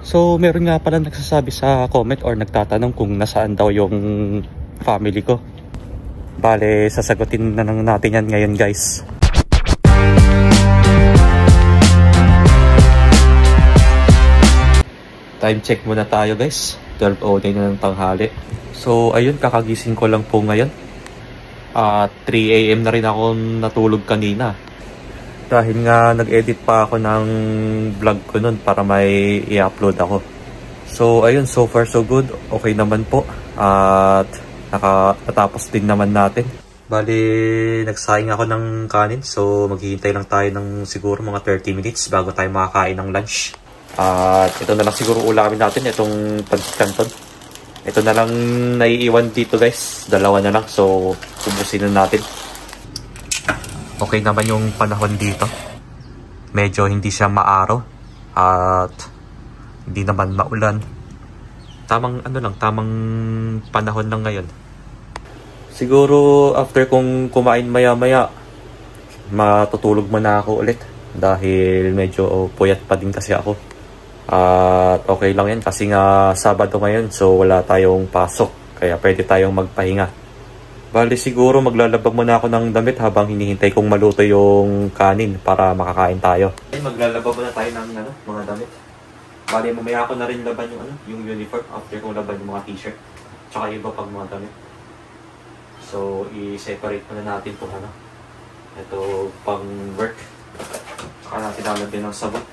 So meron nga pala nagsasabi sa comment or nagtatanong kung nasaan daw yung family ko. Bale, sasagutin na lang natin yan ngayon guys. Time check muna tayo guys. 12:09 na ng tanghali. So ayun, kakagising ko lang po ngayon. At 3 AM na rin ako natulog kanina. Dahil nga nag-edit pa ako ng vlog ko nun para may i-upload ako. So ayun, so far so good. Okay naman po. At nakatapos din naman natin. Bali, nagsayang ako ng kanin. So maghihintay lang tayo ng siguro mga 30 minutes bago tayo makakain ng lunch. At ito na lang siguro ulamin natin, itong pancit canton. Ito na lang naiiwan dito guys. Dalawa na lang. So ubusin na natin. Okay naman yung panahon dito. Medyo hindi siya maaraw. At hindi naman maulan. Tamang tamang panahon lang ngayon. Siguro after kong kumain maya-maya, matutulog muna ako ulit. Dahil medyo puyat pa din kasi ako. At okay lang yan kasi nga Sabado ngayon, so wala tayong pasok. Kaya pwede tayong magpahinga. Bali siguro maglalaba muna ako ng damit habang hinihintay kong maluto yung kanin para makakain tayo. Maglalaba muna tayo ng mga damit. Bali mamaya ako na rin laban yung uniform after kong laban yung mga t-shirt. Tsaka iba pang mga damit. So i-separate muna natin kung ito pang work. Tsaka natin lalagyan ng sabon.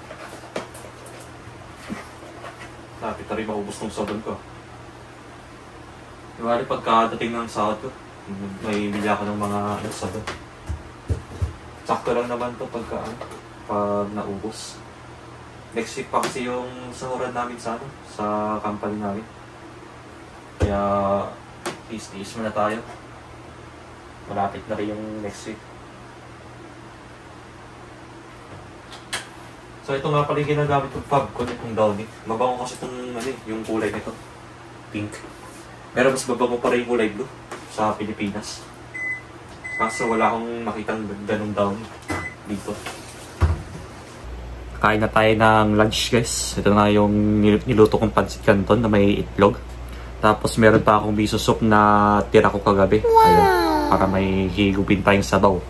Lapit na rin maubos ng sabon ko. Bali pagkadating ng sahod ko, may bili ako ng mga sabon. Sakto lang naman to pag naubos. Next week pa kasi yung sahuran namin sa company namin. Kaya tiis-tiis muna tayo. Malapit na rin yung next week. So ito nga pala yung ginagamit yung Fabcon, itong Downy. Mabango kasi itong yung kulay nito. Pink. Pero mas mabango pa rin yung kulay blue sa Pilipinas. Kaso wala akong makitang ganong Downy dito. Kain na tayo ng lunch guys. Ito na yung niluto kong pancit canton na may itlog. Tapos meron pa akong miso soup na tira ko kagabi. Wow! Ayun, para may higupin tayong sabaw.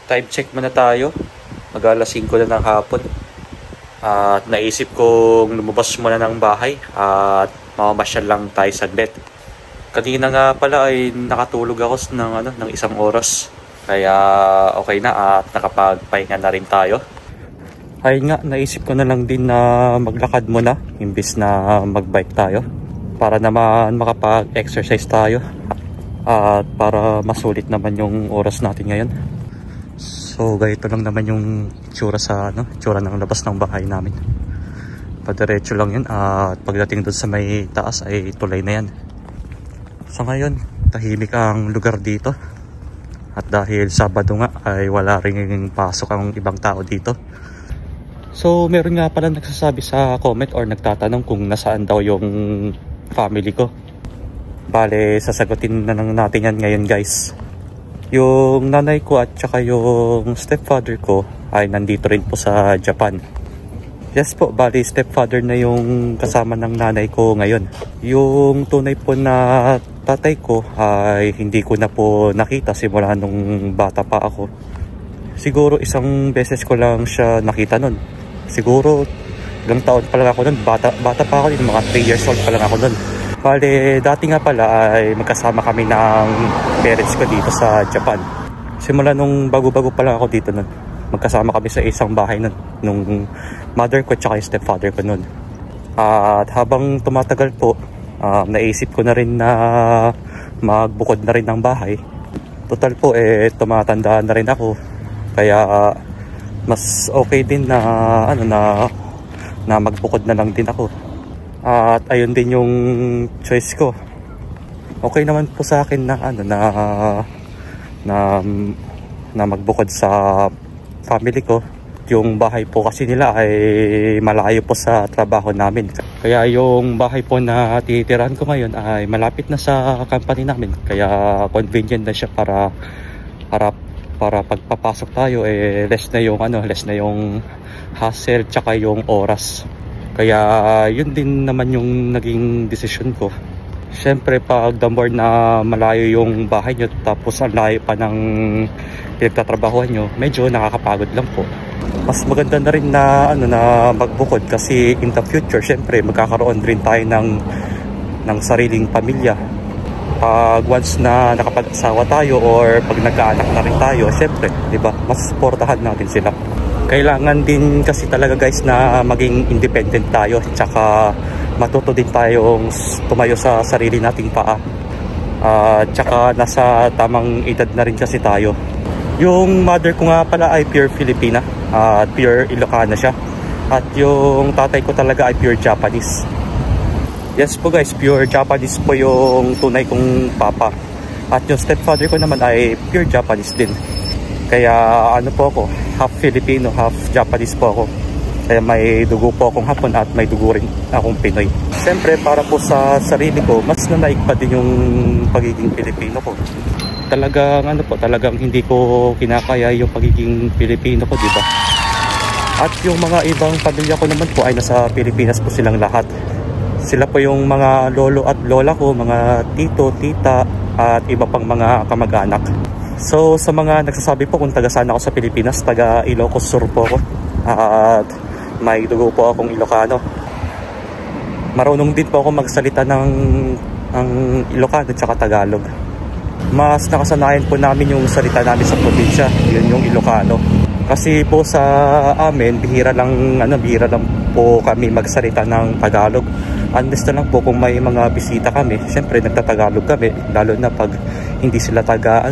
Time check muna tayo. Mag-alas 5 na ng hapon. At naisip kong lumabas muna ng bahay at mamamasyal lang tayo saglit. Kanina nga pala ay nakatulog ako ng isang oras. Kaya okay na at nakapagpahinga na rin tayo. Ay nga, naisip ko na lang din na maglakad muna imbis na magbike tayo. Para naman makapag-exercise tayo. At para masulit naman yung oras natin ngayon. So ganito lang naman yung tsura tsura ng labas ng bahay namin. Padiretso lang yun at pagdating doon sa may taas ay tulay na yan. So ngayon, tahimik ang lugar dito. At dahil Sabado nga ay wala ring pasok ang ibang tao dito. So meron nga pala nagsasabi sa comment or nagtatanong kung nasaan daw yung family ko. Bale, sasagutin na lang natin yan ngayon guys. Yung nanay ko at saka yung stepfather ko ay nandito rin po sa Japan. Yes po, bali stepfather na yung kasama ng nanay ko ngayon. Yung tunay po na tatay ko ay hindi ko na po nakita simula nung bata pa ako. Siguro isang beses ko lang siya nakita nun. Siguro ilang taon pa lang ako nun, bata pa ako din, mga 3 years old pa lang ako nun. Bale, dati nga pala ay magkasama kami ng parents ko dito sa Japan. Simula nung bago-bago pa lang ako dito nun, magkasama kami sa isang bahay nun, nung mother ko at saka yung stepfather ko nun. At habang tumatagal po, naisip ko na rin na magbukod na rin ng bahay. Total po, tumatanda na rin ako. Kaya mas okay din na na magbukod na lang din ako. At ayun din yung choice ko. Okay naman po sa akin na na magbukod sa family ko. Yung bahay po kasi nila ay malayo po sa trabaho namin. Kaya yung bahay po na titirahan ko ngayon ay malapit na sa company namin. Kaya convenient na siya para pagpapasok tayo less na yung hassle tsaka yung oras. Kaya yun din naman yung naging decision ko. Siyempre pag the more na malayo yung bahay nyo tapos ang layo pa ng pinagtatrabahuhan nyo, medyo nakakapagod lang po. Mas maganda na rin na magbukod kasi in the future siyempre magkakaroon rin tayo ng sariling pamilya. Pag once na nakapag-asawa tayo or pag nagkaanak na rin tayo, syempre, di ba, mas suportahan natin sila. Kailangan din kasi talaga guys na maging independent tayo, tsaka matuto din tayong tumayo sa sarili nating paa. Tsaka nasa tamang edad na rin kasi tayo. Yung mother ko nga pala ay pure Filipina, pure Ilocana siya. At yung tatay ko talaga ay pure Japanese. Yes po guys, pure Japanese po yung tunay kong papa. At yung stepfather ko naman ay pure Japanese din. Kaya po ako, half Filipino, half Japanese po ako. Kaya may dugo po akong Hapon at may dugo rin akong Pinoy. Siyempre para po sa sarili ko, mas nanaig pa din yung pagiging Pilipino ko. Talagang hindi ko kinakaya yung pagiging Pilipino ko, di ba? At yung mga ibang pamilya ko naman po ay nasa Pilipinas po silang lahat. Sila po yung mga lolo at lola ko, mga tito, tita, at iba pang mga kamag-anak. So sa mga nagsasabi po kung taga saan ako sa Pilipinas, taga Ilocos Sur po ako. At may dugo po akong Ilocano. Marunong din po ako magsalita ng Ilocano at saka Tagalog. Mas nakasanayan po namin yung salita namin sa probinsya, yun yung Ilocano. Kasi po sa amin, bihira lang po kami magsalita ng Tagalog. Unless na lang po kung may mga bisita kami, syempre nagtatagalog kami, lalo na pag hindi sila taga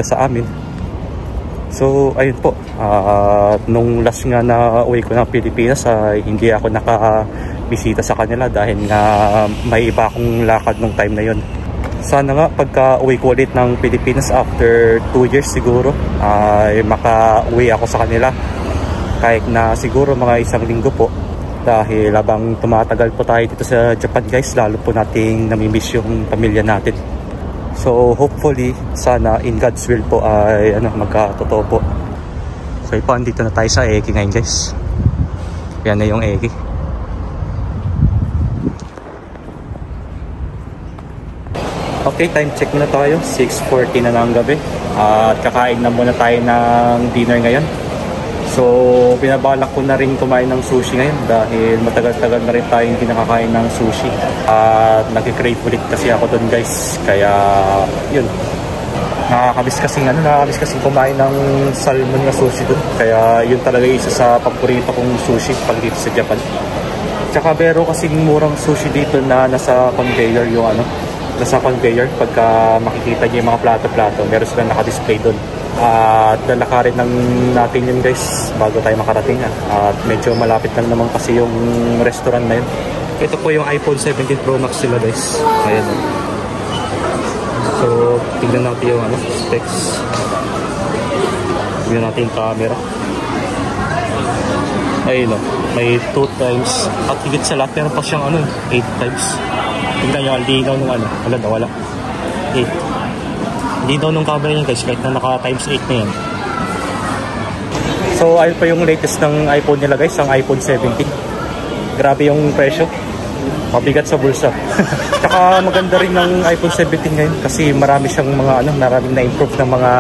sa amin. So ayun po, nung last nga na uwi ko ng Pilipinas, hindi ako nakabisita sa kanila dahil nga may iba akong lakad nung time na yon. Sana nga pagka uwi ko ulit ng Pilipinas after 2 years siguro, ay maka-uwi ako sa kanila kahit na siguro mga 1 linggo po. Dahil habang tumatagal po tayo dito sa Japan guys, lalo po nating namimiss yung pamilya natin. So hopefully, sana in God's will po ay magkatotoo po. So ipo, andito na tayo sa Eki ngayon guys. Yan na yung Eki. Okay, time check muna tayo. 6:40 na ng gabi. At kakain na muna tayo ng dinner ngayon. So binabalak ko na rin kumain ng sushi ngayon dahil matagal-tagal na rin tayo hindi nakakain ng sushi. At nag-crave ulit kasi ako dun guys. Kaya yun, nakakamiss kasing kumain ng salmon na sushi dun. Kaya yun talaga isa sa paborito kong sushi pag dito sa Japan. Tsaka meron kasing murang sushi dito na nasa conveyor yung nasa conveyor. Pagka makikita niyo yung mga plato-plato, meron silang naka-display dun. At lalakarin lang natin yun guys bago tayo makarating. At medyo malapit lang naman kasi yung restaurant na yun. Ito po yung iPhone 17 Pro Max sila guys. Ayan. So tingnan natin yung specs. Tingnan natin yung camera. Ayun o, may 2 times. At higit sa lahat, meron pa siyang 8 times. Tingnan nyo, linaw nung wala na, wala. 8. Linaw nung camera niya guys, kahit na naka times 8 na yan. So, ayun pa yung latest ng iPhone nila guys, ang iPhone 17. Grabe yung presyo. Mabigat sa bulsa. Tsaka maganda rin ng iPhone 17 ngayon kasi marami siyang mga maraming na-improve ng mga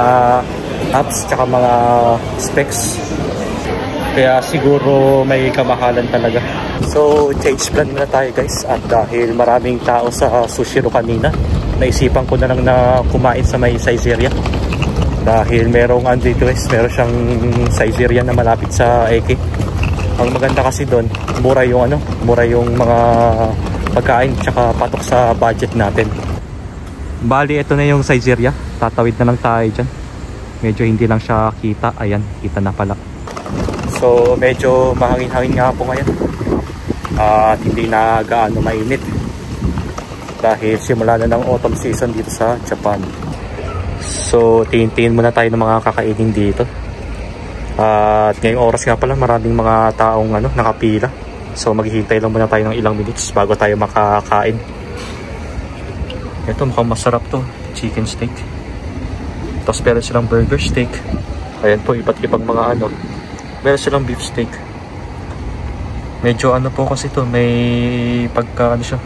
apps tsaka mga specs. Kaya siguro may kamahalan talaga. So, change plan muna tayo guys. At dahil maraming tao sa Sushiro kanina, naisipan ko na lang na kumain sa may Saizeriya. Dahil merong andito guys, meron siyang Saizeriya na malapit sa Eke. Ang maganda kasi doon, mura yung mga pagkain tsaka patok sa budget natin. Bali, ito na yung Saizeriya. Tatawid na lang tayo dyan. Medyo hindi lang siya kita. Ayan, kita na pala. So, medyo mahangin-hangin nga po ngayon. At hindi na gaano mainit. Dahil simula na ng autumn season dito sa Japan. So, tingin-tingin muna tayo ng mga kakainin dito. At ngayong oras nga pala, maraming mga taong nakapila. So, maghihintay lang muna tayo ng ilang minutes bago tayo makakain. Ito, mukhang masarap to. Chicken steak. Tapos meron silang burger steak. Ayan po, iba't ibang mga meron silang beef steak. Medyo po kasi to, may pagka siya,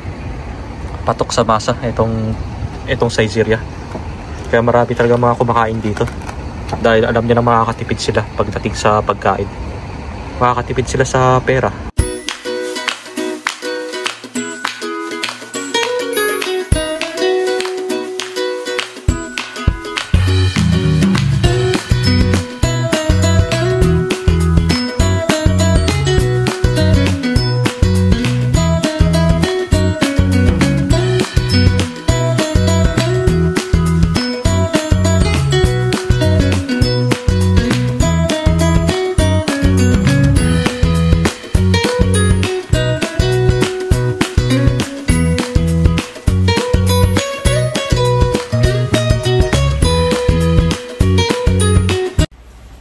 patok sa masa itong Saizeriya. Kaya marami talaga mga kumakain dito. Dahil alam nila makakatipid sila pagdating sa pagkain. Makakatipid sila sa pera.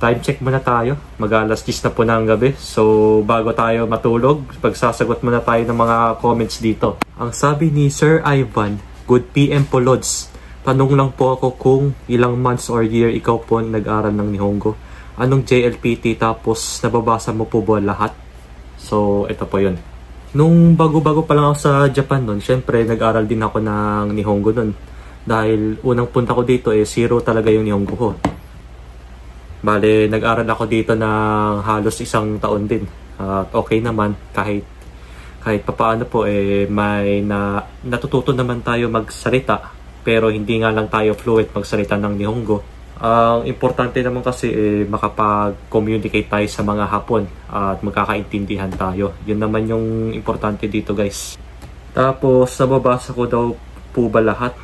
Time check muna tayo. Mag-alas 10 na po ng gabi. So, bago tayo matulog, pagsasagot muna tayo ng mga comments dito. Ang sabi ni Sir Ivan, good PM po Lods. Tanong lang po ako kung ilang months or year ikaw po nag-aral ng Nihongo. Anong JLPT tapos nababasa mo po ba lahat? So, ito po yun. Nung bago-bago pa lang ako sa Japan nun, syempre nag-aral din ako ng Nihongo nun. Dahil unang punta ko dito zero talaga yung Nihongo ko. Bale, nag-aral ako dito ng halos 1 taon din. At okay naman, kahit papaano po may natututo naman tayo magsalita. Pero hindi nga lang tayo fluent magsalita ng Nihongo. Ang importante naman kasi makapag-communicate tayo sa mga Hapon at magkakaintindihan tayo. Yun naman yung importante dito guys. Tapos, nababasa ko daw po ba lahat?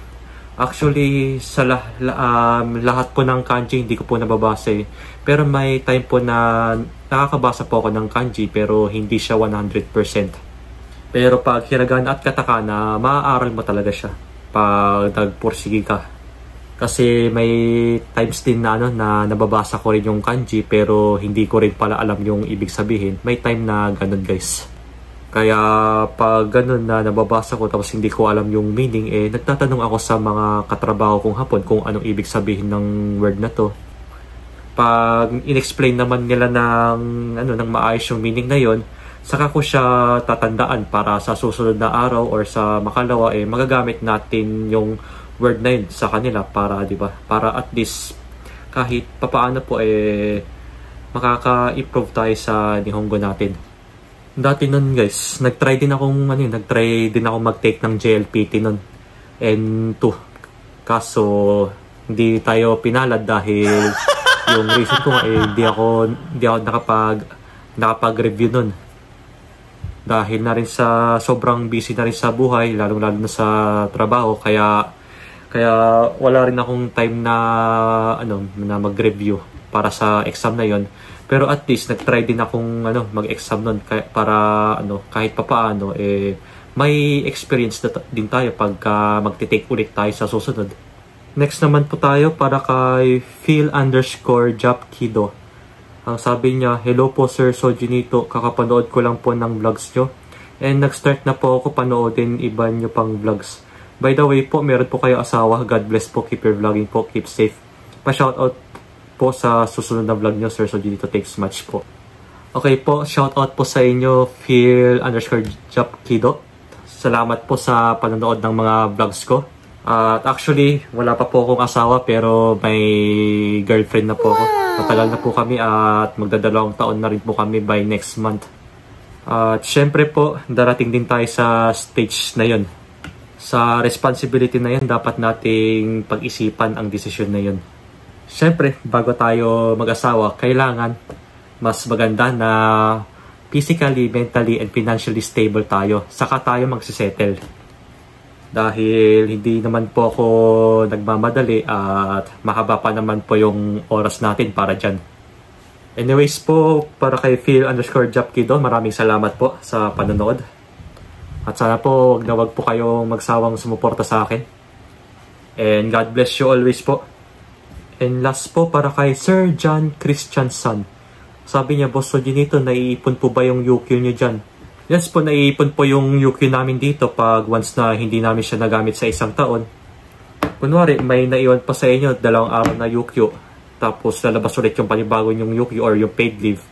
Actually, sa lahat po ng kanji, hindi ko po nababasa Pero may time po na nakakabasa po ako ng kanji, pero hindi siya 100%. Pero pag hiragana at katakana, maaaral mo talaga siya pag nagpursige ka. Kasi may times din na nababasa ko rin yung kanji, pero hindi ko rin pala alam yung ibig sabihin. May time na ganun guys. Kaya pag ganun na nababasa ko tapos hindi ko alam yung meaning, nagtatanong ako sa mga katrabaho kong Hapon kung anong ibig sabihin ng word na to. Pag in-explain naman nila ng maayos yung meaning na yon, saka ko siya tatandaan para sa susunod na araw or sa makalawa magagamit natin yung word na yun sa kanila para, di ba? Para at least kahit papaano po makaka-improve tayo sa Nihongo natin. Dati nun guys, nagtry din akong mag-take ng JLPT nun. N2. Kaso, hindi tayo pinalad dahil yung reason ko hindi ako nakapag-review nun. Dahil na rin sa sobrang busy na rin sa buhay, lalong-lalo na sa trabaho, kaya wala rin akong time na mag-review para sa exam na yon. Pero at least nag-try din akong mag-exam nun para kahit papaano may experience din tayo pagka magte-take ulit tayo sa susunod. Next naman po tayo para kay Phil_Japkido. Ang sabi niya, "Hello po Sir Sojinito, kakapanood ko lang po ng vlogs nyo. And nag-start na po ako panoodin iba nyo pang vlogs. By the way po, meron po kayo asawa. God bless po, keep your vlogging po, keep safe. Pa-shoutout po sa susunod na vlog nyo, Sir Sojinito. Thanks much po." Okay po, shoutout po sa inyo, Phil_Japkido. Salamat po sa panonood ng mga vlogs ko. At actually, wala pa po akong asawa pero may girlfriend na po ako. Matagal na po kami at magdadalawang taon na rin po kami by next month. At syempre po, darating din tayo sa stage na yun. Sa responsibility na yun, dapat nating pag-isipan ang desisyon na yun. Syempre, bago tayo mag-asawa, kailangan mas maganda na physically, mentally, and financially stable tayo. Saka tayo magsisettle. Dahil hindi naman po ako nagmamadali at mahaba pa naman po yung oras natin para dyan. Anyways po, para kay Phil_Japkido, maraming salamat po sa panonood. At sana po wag po kayong magsawang sumuporta sa akin. And God bless you always po. And last po, para kay Sir John Christianson. Sabi niya, "Boss Sojinito, naiipon po ba yung UQ nyo dyan?" Yes po, naiipon po yung UQ namin dito pag once na hindi namin siya nagamit sa isang taon. Kunwari, may naiwan pa sa inyo 2 araw na UQ. Tapos lalabas ulit yung panibago yung UQ or yung paid leave.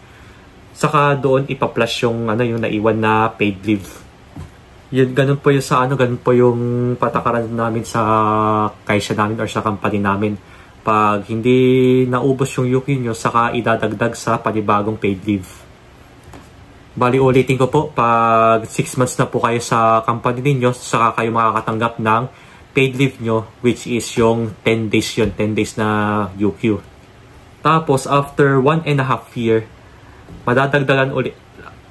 Saka doon ipa-flash yung, yung naiwan na paid leave. Yun, ganun po yung ganun po yung patakaran namin sa kaisya namin or sa company namin. Pag hindi naubos yung UQ nyo, saka idadagdag sa panibagong paid leave. Bali, ulitin ko po, pag 6 months na po kayo sa company ninyo, saka kayo makakatanggap ng paid leave nyo, which is yung 10 days yun, 10 days na UQ. Tapos, after 1.5 year, madadagdagan ulit,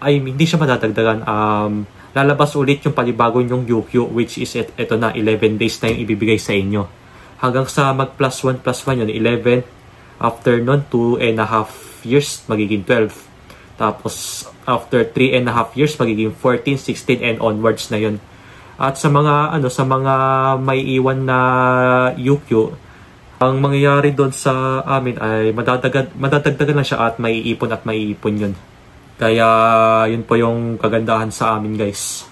hindi siya madadagdagan, lalabas ulit yung panibagong yung UQ, which is ito na, 11 days na yung ibibigay sa inyo. Hanggang sa mag +1+1 yun, 11. After nun, 2.5 years, magiging 12. Tapos, after 3.5 years, magiging 14, 16, and onwards na yun. At sa mga, sa mga may iwan na UQ, ang mangyayari doon sa amin ay madadagdagan na siya at maiipon yun. Kaya, yun po yung kagandahan sa amin, guys.